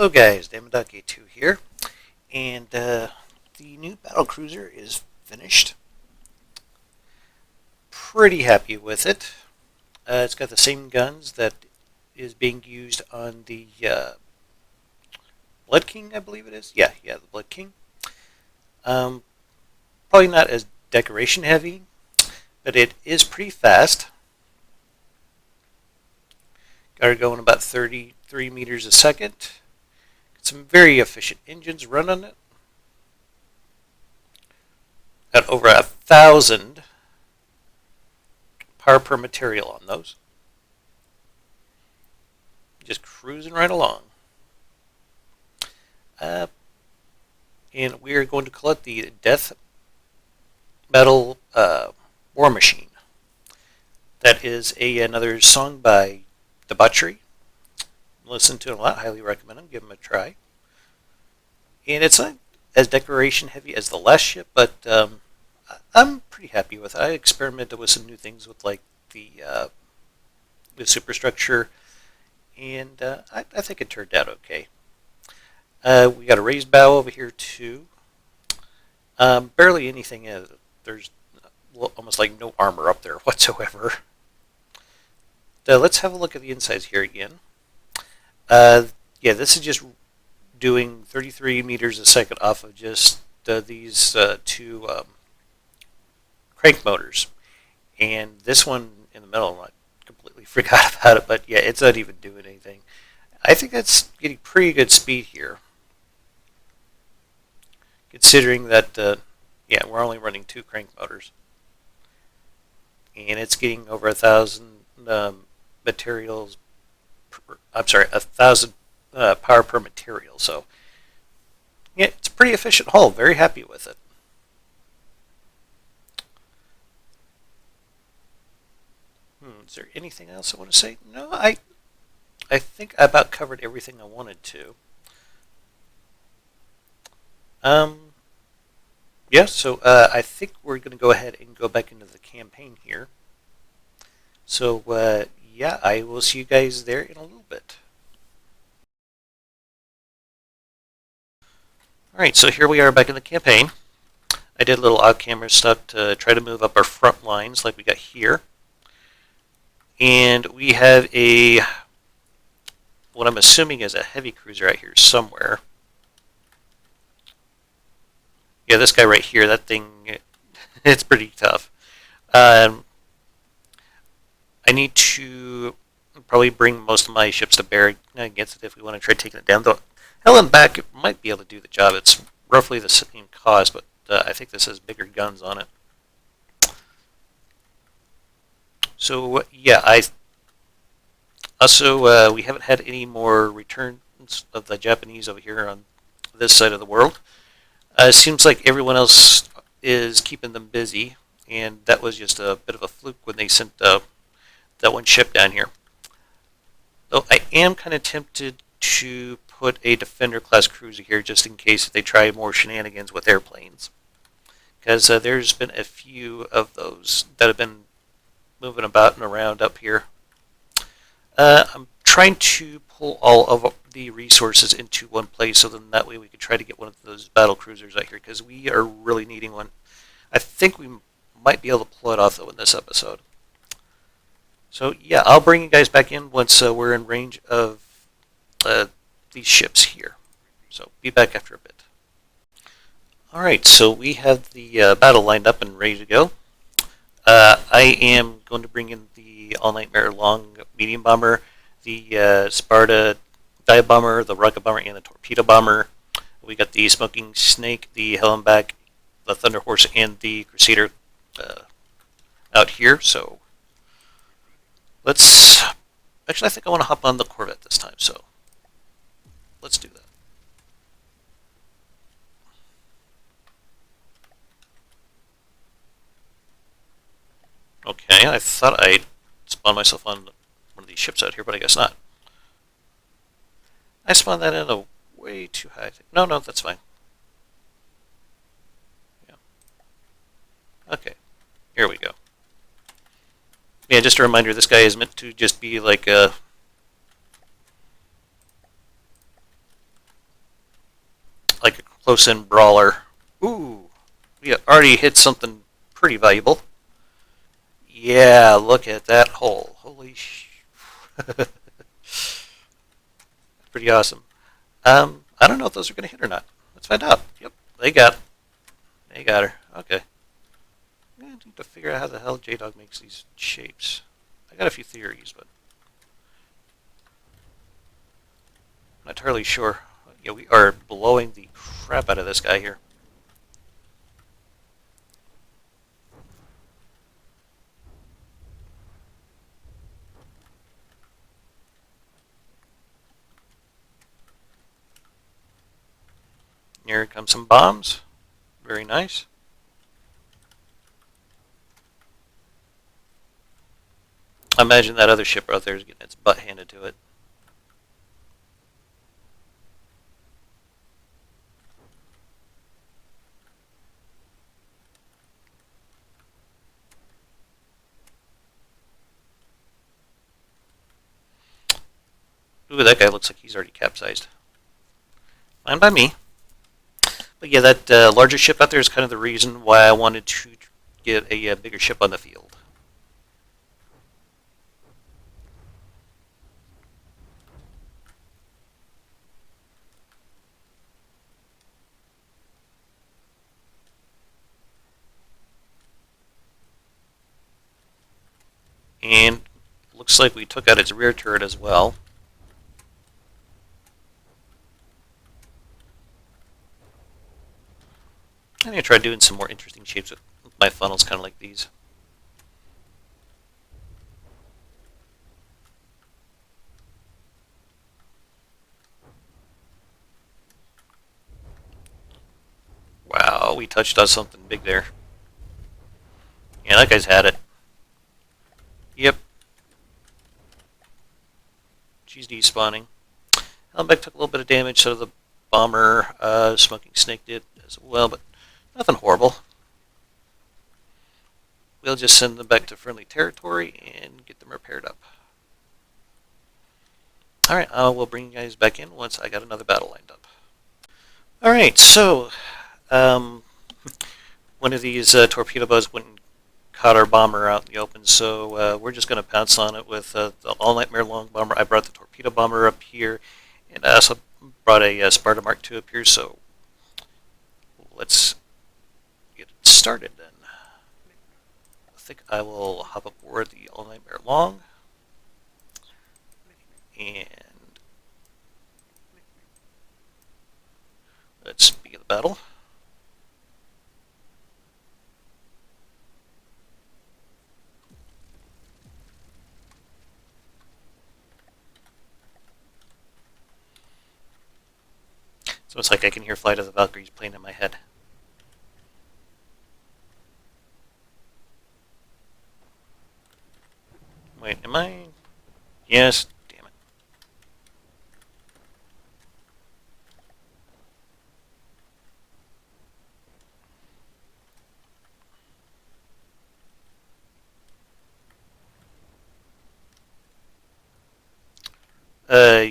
Hello guys, Dama A2 here, and the new battle cruiser is finished. Pretty happy with it. It's got the same guns that is being used on the Blood King, I believe it is. Yeah, the Blood King. Um, Probably not as decoration heavy, but it is pretty fast. Got her going about 33 meters a second. Got some very efficient engines run on it. Got over 1,000 power per material on those. Just cruising right along. And we are going to call it the Death Metal War Machine. That is another song by Debauchery. Listen to it a lot. Highly recommend them. Give them a try. And it's not as decoration heavy as the last ship, but I'm pretty happy with it. I experimented with some new things with like the superstructure, and I think it turned out okay. We got a raised bow over here too. Barely anything. There's almost like no armor up there whatsoever. Let's have a look at the insides here again. Yeah, this is just doing 33 meters a second off of just these two crank motors. And this one in the middle, I completely forgot about it, but yeah, it's not even doing anything. I think that's getting pretty good speed here, considering that, yeah, we're only running two crank motors. And it's getting over 1,000 materials, I'm sorry, 1,000 power per material. So, yeah, it's a pretty efficient hull. Very happy with it. Is there anything else I want to say? No, I think I about covered everything I wanted to. Yeah, so I think we're going to go ahead and go back into the campaign here. So, yeah, I will see you guys there in a little bit. Alright, so here we are back in the campaign. I did a little off-camera stuff to try to move up our front lines like we got here. And we have what I'm assuming is a heavy cruiser out here somewhere. Yeah, this guy right here, that thing, it's pretty tough. I need to probably bring most of my ships to bear against it if we want to try taking it down. Though hell and back, it might be able to do the job. It's roughly the same cost, but I think this has bigger guns on it. So yeah, we haven't had any more returns of the Japanese over here on this side of the world. It seems like everyone else is keeping them busy, and that was just a bit of a fluke when they sent that one ship down here. Though I am kind of tempted to put a Defender class cruiser here just in case they try more shenanigans with airplanes. Because there's been a few of those that have been moving about and around up here. I'm trying to pull all of the resources into one place so then that way we could try to get one of those battle cruisers out here because we are really needing one. I think we might be able to pull it off though in this episode. So yeah, I'll bring you guys back in once we're in range of these ships here. So be back after a bit. Alright, so we have the battle lined up and ready to go. I am going to bring in the All-Nightmare Long Medium Bomber, the Sparta Dive Bomber, the Rocket Bomber, and the Torpedo Bomber. We got the Smoking Snake, the Hellenbach, the Thunder Horse, and the Crusader out here. So let's... Actually, I think I want to hop on the Corvette this time, so let's do that. Okay, I thought I'd spawn myself on one of these ships out here, but I guess not. I spawned that in a way too high. No, that's fine. Yeah. Okay, here we go. Yeah, just a reminder, this guy is meant to just be like a close-in brawler. Ooh, we already hit something pretty valuable. Yeah, look at that hole. Holy sh... pretty awesome. I don't know if those are going to hit or not. Let's find out. Yep, they got her. Okay. I need to figure out how the hell J-Dog makes these shapes. I got a few theories, but I'm not entirely sure. Yeah, we are blowing the crap out of this guy here. Here comes some bombs. Very nice. I imagine that other ship out there is getting its butt handed to it. Ooh, that guy looks like he's already capsized. Fine by me. But yeah, that larger ship out there is kind of the reason why I wanted to get a bigger ship on the field. And looks like we took out its rear turret as well. I'm going to try doing some more interesting shapes with my funnels, kind of like these. Wow, we touched on something big there. Yeah, that guy's had it. Yep. She's despawning. Helmbeck took a little bit of damage, so the bomber. Smoking Snake did as well, but nothing horrible. We'll just send them back to friendly territory and get them repaired up. Alright, we'll bring you guys back in once I got another battle lined up. Alright, so one of these torpedo boats went and caught our bomber out in the open, so we're just going to pounce on it with the All Nightmare Long bomber. I brought the torpedo bomber up here, and I also brought a Sparta Mark II up here, so let's get it started then. I think I will hop aboard the All Nightmare Long, and let's begin the battle. So it's like I can hear Flight of the Valkyries playing in my head. Wait, am I? Yes, damn it.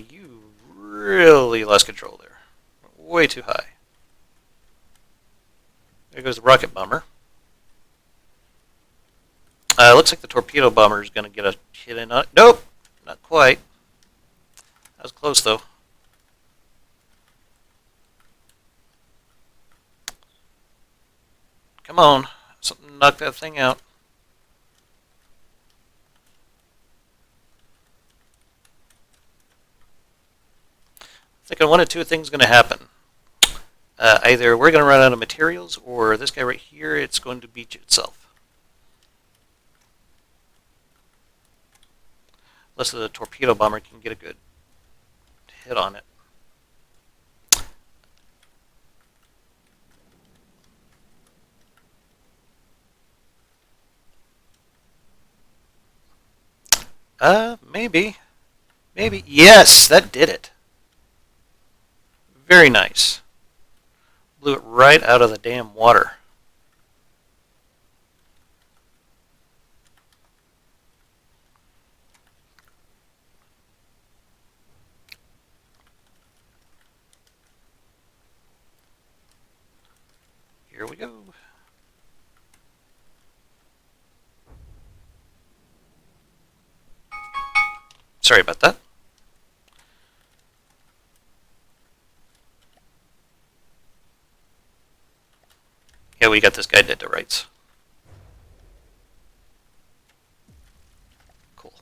You really lost control there. Way too high. There goes the rocket bomber. Looks like the torpedo bomber is going to get a hit in on it. Nope, not quite. That was close, though. Come on. Something knock that thing out. I think one of two things is going to happen. Either we're going to run out of materials, or this guy right here, it's going to beach itself. Unless the torpedo bomber can get a good hit on it. Maybe. Maybe. Yes, that did it. Very nice. Blew it right out of the damn water. Sorry about that. Yeah, we got this guy dead to rights. Cool.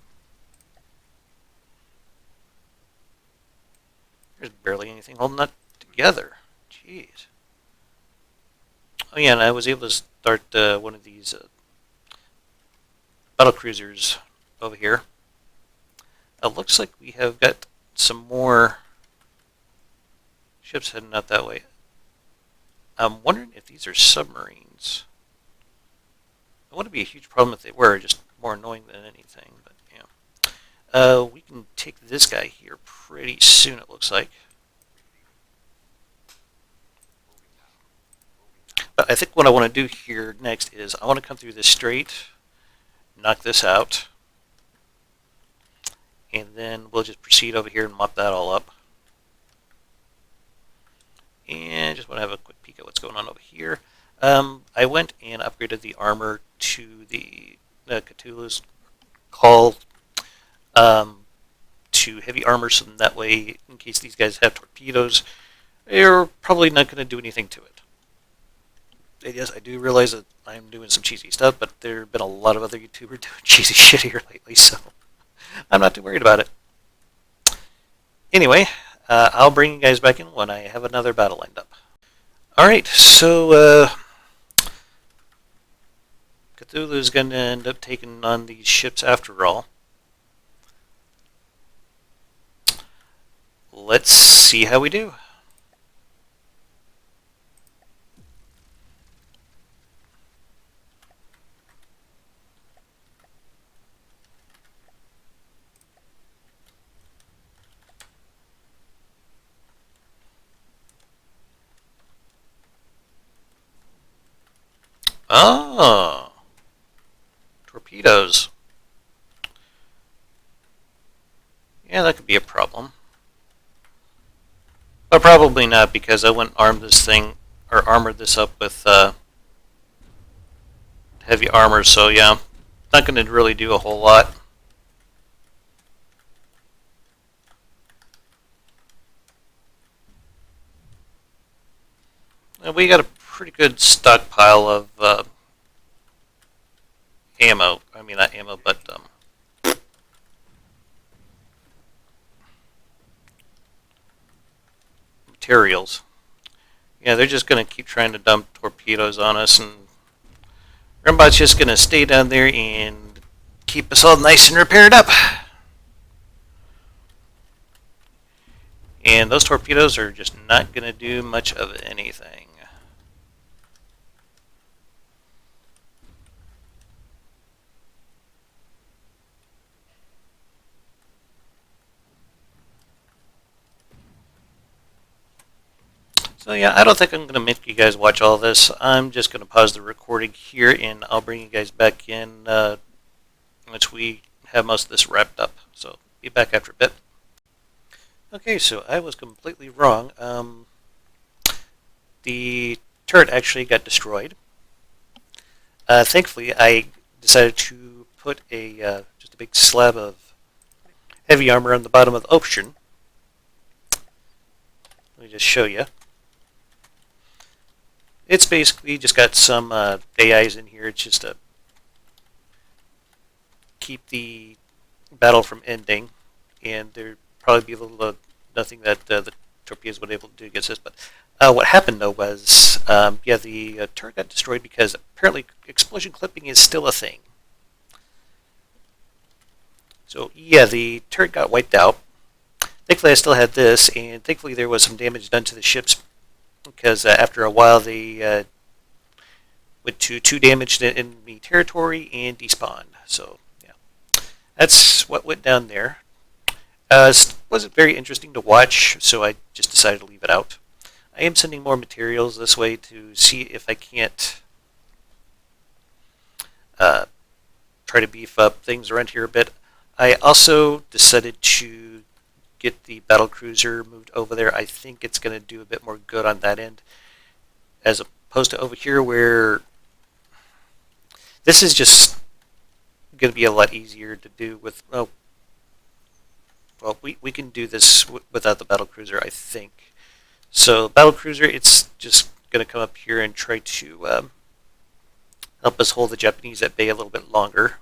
There's barely anything holding that together. Jeez. Oh yeah, and I was able to start one of these battle cruisers over here. It looks like we have got some more ships heading out that way. I'm wondering if these are submarines. It wouldn't be a huge problem if they were, just more annoying than anything. But yeah, we can take this guy here pretty soon. It looks like. But I think what I want to do here next is I want to come through this straight, knock this out, and then we'll just proceed over here and mop that all up. And just want to have a quick peek at what's going on over here. I went and upgraded the armor to the Cthulhu's Call to heavy armor, so that way, in case these guys have torpedoes, they're probably not going to do anything to it. And yes, I do realize that I'm doing some cheesy stuff, but there have been a lot of other YouTubers doing cheesy shit here lately, so I'm not too worried about it. Anyway, I'll bring you guys back in when I have another battle lined up. Alright, so Cthulhu's going to end up taking on these ships after all. Let's see how we do. Oh, torpedoes. Yeah, that could be a problem. But probably not, because I wouldn't arm this thing, or armored this up with heavy armor, so yeah, not going to really do a whole lot. And we got a pretty good stockpile of ammo. I mean, not ammo, but materials. Yeah, they're just going to keep trying to dump torpedoes on us, and Rimbot's just going to stay down there and keep us all nice and repaired up. And those torpedoes are just not going to do much of anything. So yeah, I don't think I'm going to make you guys watch all this. I'm just going to pause the recording here, and I'll bring you guys back in once we have most of this wrapped up. So be back after a bit. Okay, so I was completely wrong. The turret actually got destroyed. Thankfully, I decided to put just a big slab of heavy armor on the bottom of the ocean. Let me just show you. It's basically just got some AIs in here. It's just to keep the battle from ending, and there'd probably be a little nothing that the torpedoes would be able to do against this. But what happened though was, yeah, the turret got destroyed because apparently explosion clipping is still a thing. So yeah, the turret got wiped out. Thankfully, I still had this, and thankfully there was some damage done to the ships, because after a while they went to 2 damaged enemy territory and despawned. So yeah, that's what went down there. It wasn't very interesting to watch, so I just decided to leave it out. I am sending more materials this way to see if I can't try to beef up things around here a bit. I also decided to get the battle cruiser moved over there. I think it's going to do a bit more good on that end, as opposed to over here, where this is just going to be a lot easier to do with, well, Well, we can do this without the battle cruiser, I think. So battle cruiser, it's just going to come up here and try to help us hold the Japanese at bay a little bit longer.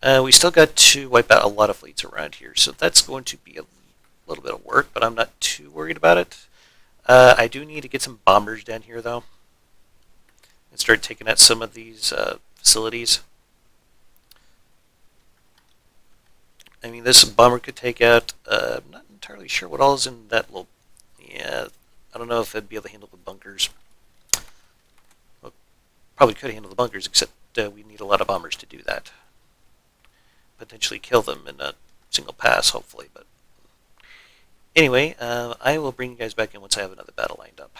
We still got to wipe out a lot of fleets around here, so that's going to be a little bit of work, but I'm not too worried about it. I do need to get some bombers down here, though, and start taking out some of these facilities. I mean, this bomber could take out, I'm not entirely sure what all is in that little, yeah, I don't know if it'd be able to handle the bunkers. Well, probably could handle the bunkers, except we need a lot of bombers to do that. Potentially kill them in a single pass, hopefully, but anyway, I will bring you guys back in once I have another battle lined up.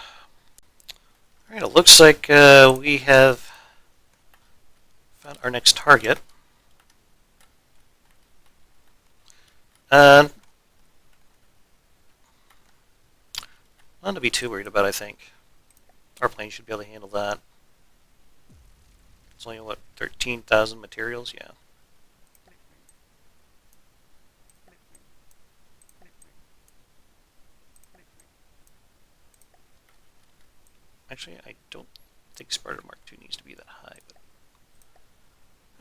Alright, it looks like we have found our next target. Nothing to be too worried about, I think. Our plane should be able to handle that. It's only, what, 13,000 materials? Yeah. Actually, I don't think Sparta Mark II needs to be that high. But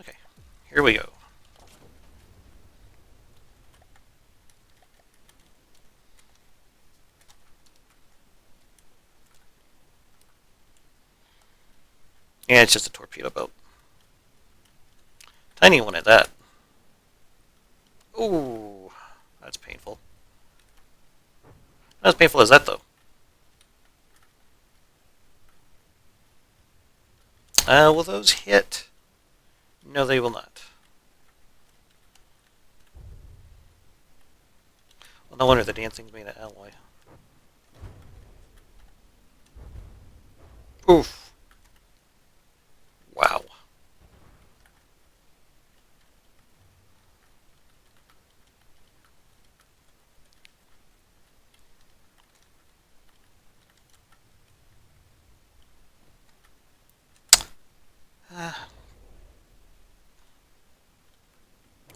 okay, here we go. Yeah, it's just a torpedo boat. Tiny one at that. Ooh, that's painful. Not as painful as that, though. Will those hit? No, they will not. Well, no wonder the damn thing's made of alloy. Oof. Wow.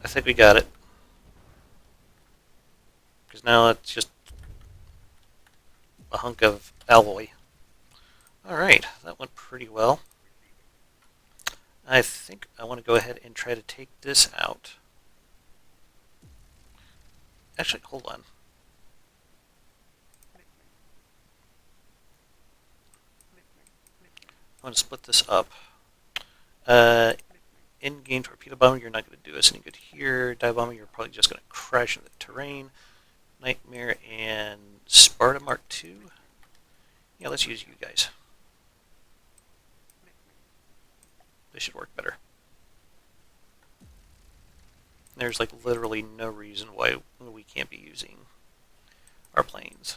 I think we got it. Because now it's just a hunk of alloy. Alright, that went pretty well. I think I want to go ahead and try to take this out. Actually, hold on. I want to split this up. In-game torpedo bomber, you're not going to do us any good here. Dive bomber, you're probably just going to crash into the terrain. Nightmare and Sparta Mark II. Yeah, let's use you guys. This should work better. There's like literally no reason why we can't be using our planes.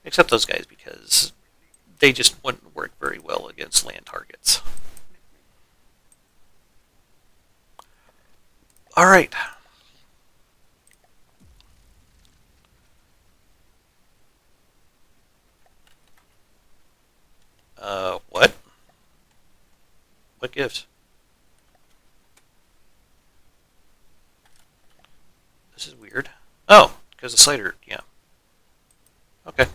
Except those guys, because they just wouldn't work very well against land targets. Alright. What? What gives? This is weird. Oh, because the slider, yeah. Okay.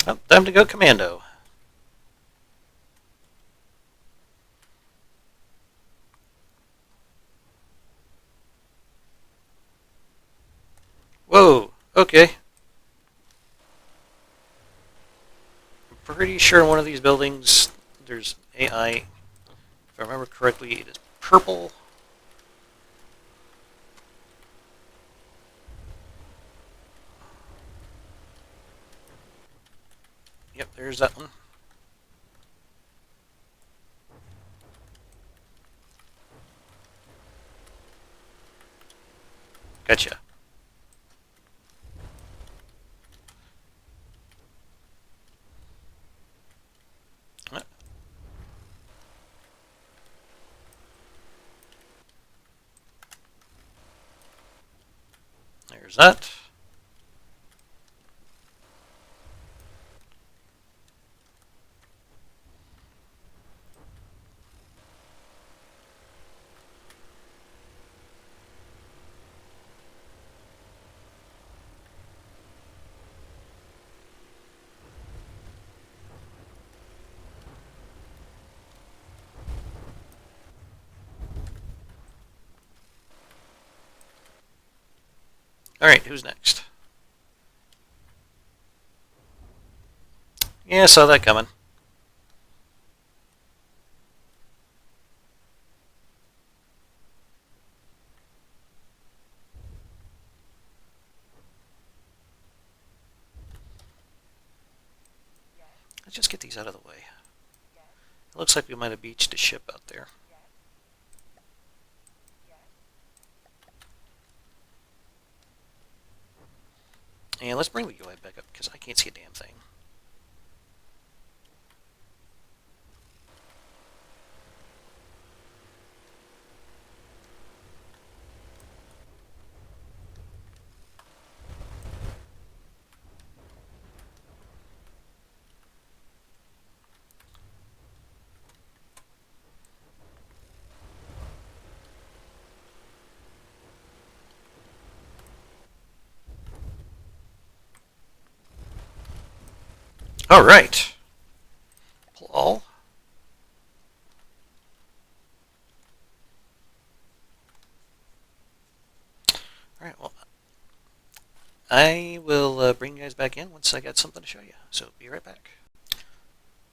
Well, time to go commando. Whoa, okay. I'm pretty sure in one of these buildings there's AI. If I remember correctly, it is purple. Yep, there's that one. Gotcha. There's that. Alright, who's next? Yeah, I saw that coming. Let's just get these out of the way. It looks like we might have beached a ship out there. And let's bring the UI back up because I can't see a damn thing. Alright. Pull all. Alright, well, I will bring you guys back in once I got something to show you. So, be right back.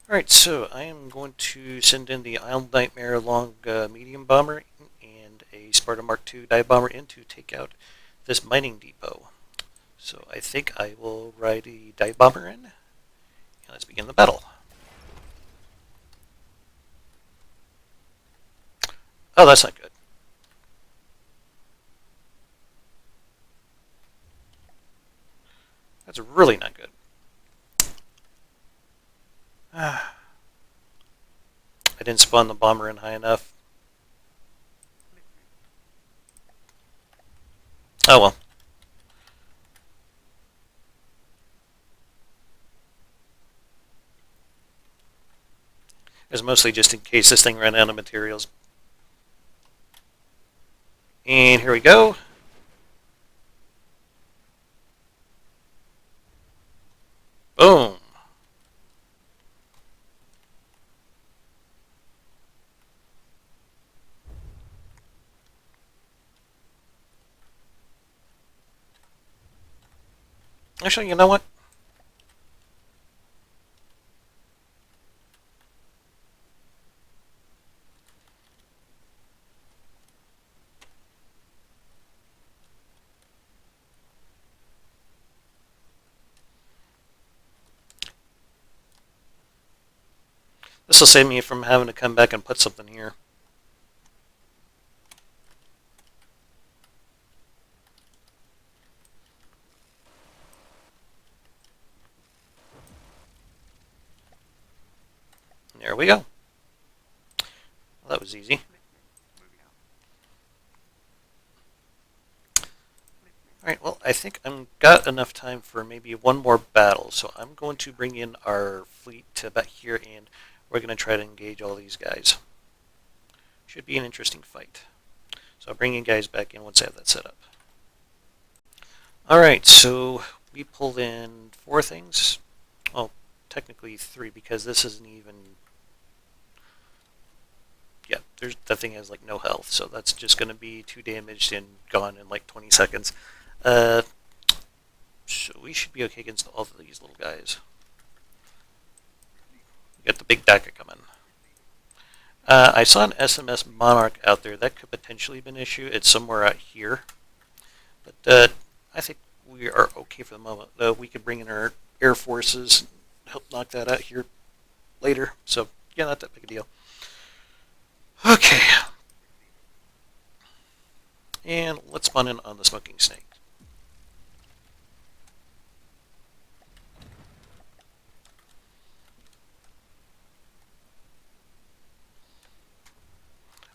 Alright, so I am going to send in the Isle Nightmare long medium bomber and a Sparta Mark II dive bomber in to take out this mining depot. So I think I will ride a dive bomber in, and let's begin the battle. Oh, that's not good. That's really not good. I didn't spawn the bomber in high enough. Oh well. It was mostly just in case this thing ran out of materials. And here we go. Boom. Actually, you know what? This will save me from having to come back and put something here. There we go. Well, that was easy. Alright, well, I think I've got enough time for maybe one more battle, so I'm going to bring in our fleet to back here, and we're going to try to engage all these guys. Should be an interesting fight. So I'll bring you guys back in once I have that set up. Alright, so we pulled in 4 things. Well, technically 3, because this isn't even... Yeah, that thing has like no health, so that's just going to be 2 damaged and gone in like 20 seconds. So we should be okay against all of these little guys. We got the big Daka coming. I saw an SMS Monarch out there. That could potentially be an issue. It's somewhere out here. But I think we are okay for the moment. We could bring in our air forces and help knock that out here later. So, yeah, not that big a deal. Okay. And let's spawn in on the smoking snake.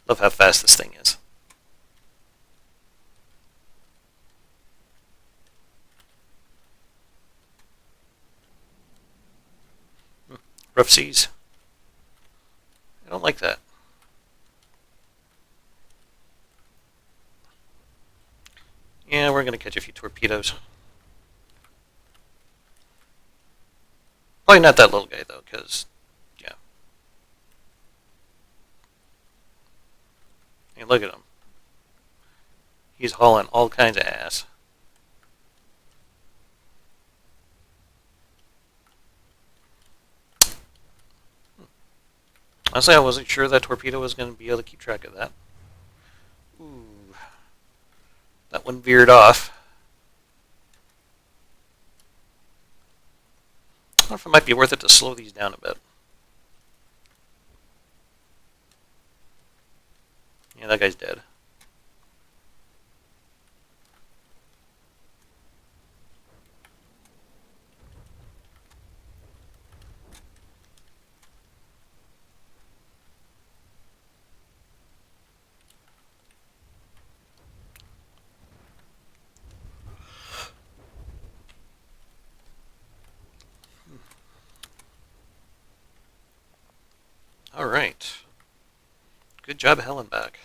Love how fast this thing is. Rough seas. I don't like that. Yeah, we're going to catch a few torpedoes. Probably not that little guy, though, because, yeah. Hey, look at him. He's hauling all kinds of ass. Honestly, I wasn't sure that torpedo was going to be able to keep track of that. Ooh. That one veered off. I wonder if it might be worth it to slow these down a bit. Yeah, that guy's dead. All right. Good job, Helen back.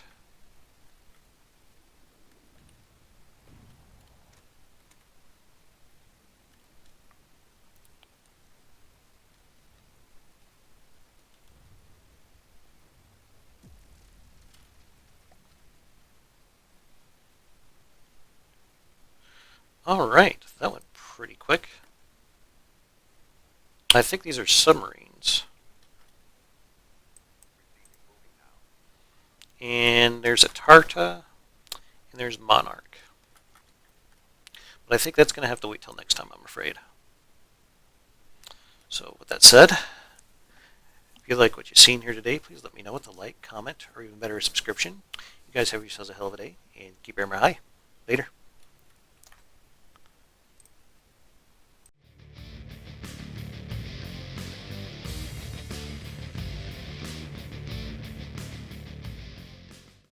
All right, that went pretty quick. I think these are submarines. And there's a Tarta, and there's Monarch. But I think that's going to have to wait till next time, I'm afraid. So with that said, if you like what you've seen here today, please let me know with a like, comment, or even better, a subscription. You guys have yourselves a hell of a day, and keep your hammer high. Later.